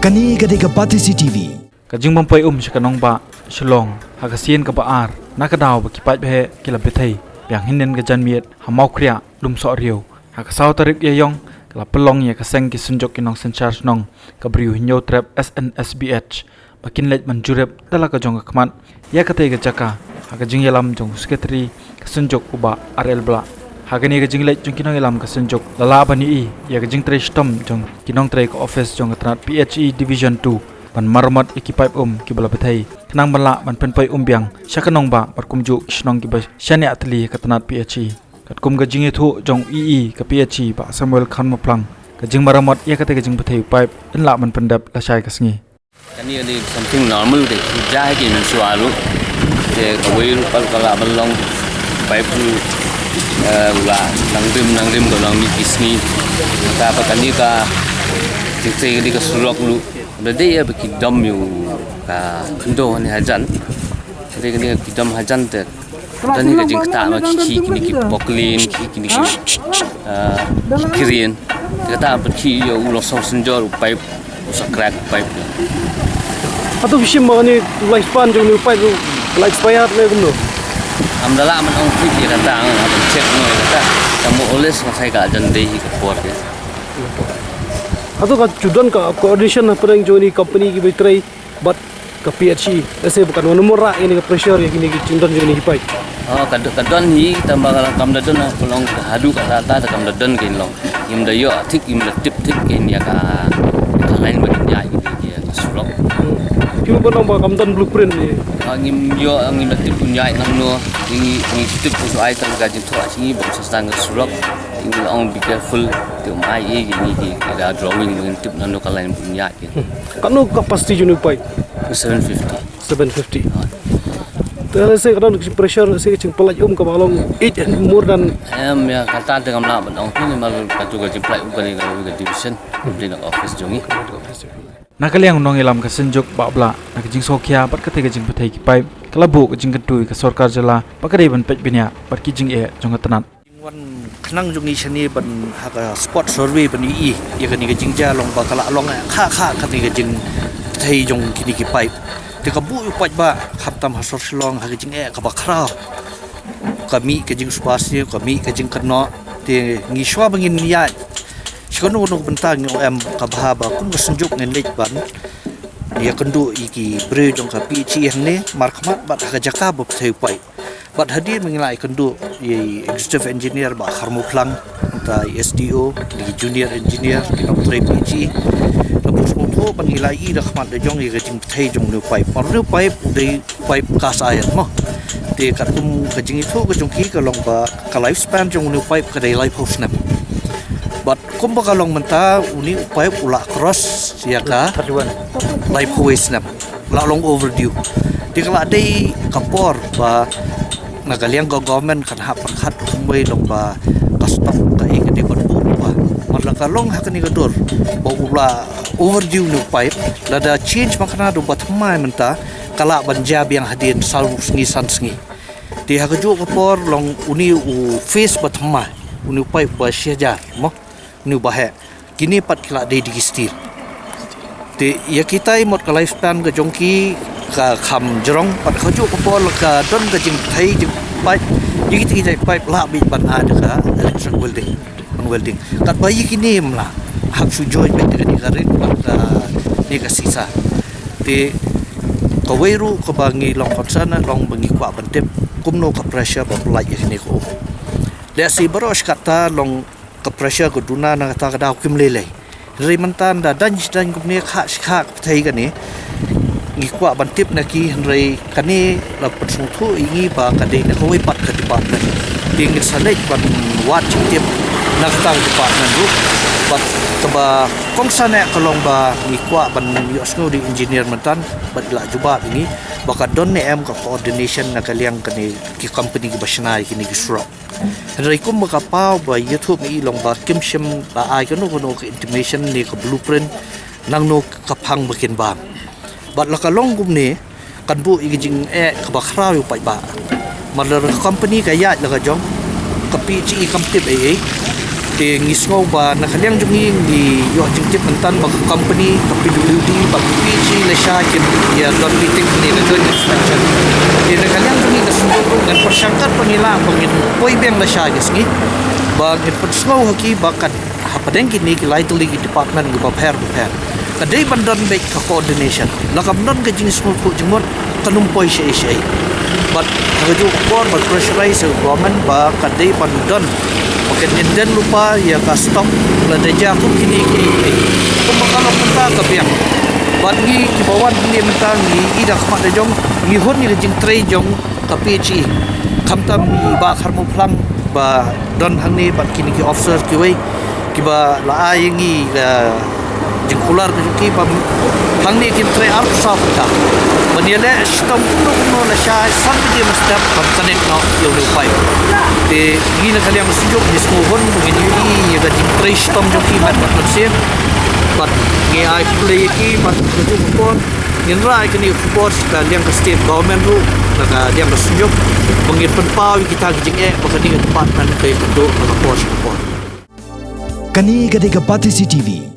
Kani kadika Pati CTV. Kajing mampai shakanong ba Shillong hakasien ka baar nakadaw ba kipat behe kilabethei yang hinden ka janmiet hamau kriya lum so riu hakasaw tarik yayong kala pelong ya kaseng ki sunjok kinong sencharge nong kabriu hinyo trap SNSBH bakin let manjurep dala ka jong kman ya katei ka jaka hakajing yalam jong secretary ka sunjok uba RL bla hagani ka jinglet jong kinong yalam ka sunjok lala bani i ya ka jing tre stom jong kinong tre ka office jong ka PHE division 2 ban marmat ikipai kibala bethai kenang bala ban penpai biang syakanong ba barkumju kisnong kiba syane atli katanat PHE katkum ga jinge thu jong ka PHE ba Samuel Khan Maplang ka jing maramat ya kate ga jing bethai pipe inla man pendap la syai kasngi kani ini something normal de jai ki men sualu de kawai pal kala balong pipe lu ula nangrim ko lang ni kisni ka pa kani ka tikse di ka sulok lu Berde ya beki dam yu ka kendo ni hajan. Jadi kini kita hajan te. Dan ni kajing kata mak kini ki poklin kini ki kirin. Kata beki yo ulo so senjor pipe usak crack pipe. Atau bishim ni lifespan jong ni pipe life expired le gumno. Amdala man ong ki kata ang check no kata kamu oles masai ka jan dei ki por ke. Atau ka judan ka coordination na perang jo ni company ki betray but ka PHE ese bukan nomor ra ini ka pressure yang ini ki cindan jo ni hipai oh kadon hi tambah kam dadon pelong hadu ka ta kam dadon kin long im da yo thik im da tip thik kin ya ka lain ba ya ki sulok ki bonong ba kam dan blueprint ni ngim yo ngim da tip punya nang no ni tip su ai tan ga jin tho singi ba sastang sulok ini orang be careful tu mai ini ada drawing dengan tip nando kalian punya ke. Kanu capacity junu pai 750. Terus saya kadang pressure saya cing pelaj ke balong it more than ya kata dengan lah bang ini malu katu gaji pelaj bukan kalau gaji division di office jongi. Nakaliang nong ilam ka senjok babla nakajing sokya pat kate gajing pathai ki pai kalabu gajing kadui ka sarkar jala pakare ban pet binya pat kijing jong tanat wan khnang jungi chani ban haka spot survey ban i ya kani ga jingja long ba kala long kha kani ga jing thei jong kini ki pipe te ka bu pai ba khaptam hasor long ha ga jing ka ba khra kami ka jing spasi kami ka jing kno te ngi shwa bangin ya shkono no bentang no em ka ba ba kum ga sunjuk ngen lek ban ya kendu iki bre jong ka pi chi hne markmat ba ha ga jaka bu thei pai Bat hadir mengelai kendu ye executive engineer ba Harmo Plang ta SDO di junior engineer di Dr. PG lepas moto mengelai rahmat de jong ye gajing thai jong nu pipe or nu pipe de pipe kas air mo te katum gajing itu gajong ki kalong ba ka lifespan jong nu pipe ka dai life house na bat kum ba kalong menta uni pipe ula cross ya ka life house na la long overdue te kala dai kapor ba nagaliang government kan hak perkat kumbai long ba kastam ka ikati berbu ba malakalong hakani gadur ba ula overdue no pipe lada change makna do batmai menta kala banjab yang hadir sal sngi san sngi ti hakaju kapor long uni u face batmai uni pipe ba syajar mo ni bahe kini pat kala de digistil ti ya kita imot ka lifespan ga jongki ka kham jrong pat khaju ko pol ka don ka jing thai jing pipe yiki ti pipe la bi ban ada ka electric welding kat bayi kini mla hak su joy bet ka ni garin ka ni ka sisa te ka weiru ka bangi long konsana long bangi kwa bantep kumno ka pressure ba plai ni ko le si baros kata long ka pressure ko duna na ta ka daw kim lele rimantan da dan kumne kha thai ka ni ngi kwa bantip na ki rei kani la patsung thu ingi ba ka de na koi pat ka tipat na ting salek ban wat chip na tang tipat na ru bat ka ba kong sana kalong ba ngi kwa ban yosno di engineer mantan bat la juba ini baka don ne em ka coordination na kaliang kani ki company ki basna ki ni gisro rei kum ka pau ba youtube ni long ba kim shim ba ai ka no ka intimation ni ka blueprint nang no ka phang bakin ba bat la kalong gum ni kan bu iging ka ba khra yu pai ba mal company ka ya la ka jong ka pi chi kam tip ai te ngisngau ba nakaliang jungi di yo jing tip mentan ba company ka PWD ba PG le sha kin ya don meeting ni le don inspection te nakaliang jungi ka sunduro ngan persangkat pangila pangin poi beng le sha gisngi ba ngin persngau haki ba kan hapadeng kini ki lai tuli ki department ki ba pher kadai bandan be ka coordination lakam non ka jing school ku jingmot kanum poi she but haju kor ba pressurize government ba kadai bandan Makin inden lupa ya ka stop la deja aku kini aku bakal mentah ka piang bagi ki bawan ni mentah ni ida khamat de jong ni hon ni jing trei jong ka PG khamtam ni ba kharmu phlang ba don hang ni ba kini ki officer ki wei ki ba la ai ngi jing kular ki ba hang ni kin trei ar sa ta baniale stom kuno la sha san di mustap kam connect no yo le pai te gina kaliang sujud di skohon begini ni ya jing trei stom jong ki mat mat sen bat nge ai play ki mat sujud kon in rai kini force ka liang ka state government ru ka liang ka sujud bangit penpau kita jing bakani department kai do ka force kon Kani Gadega Pati CTV.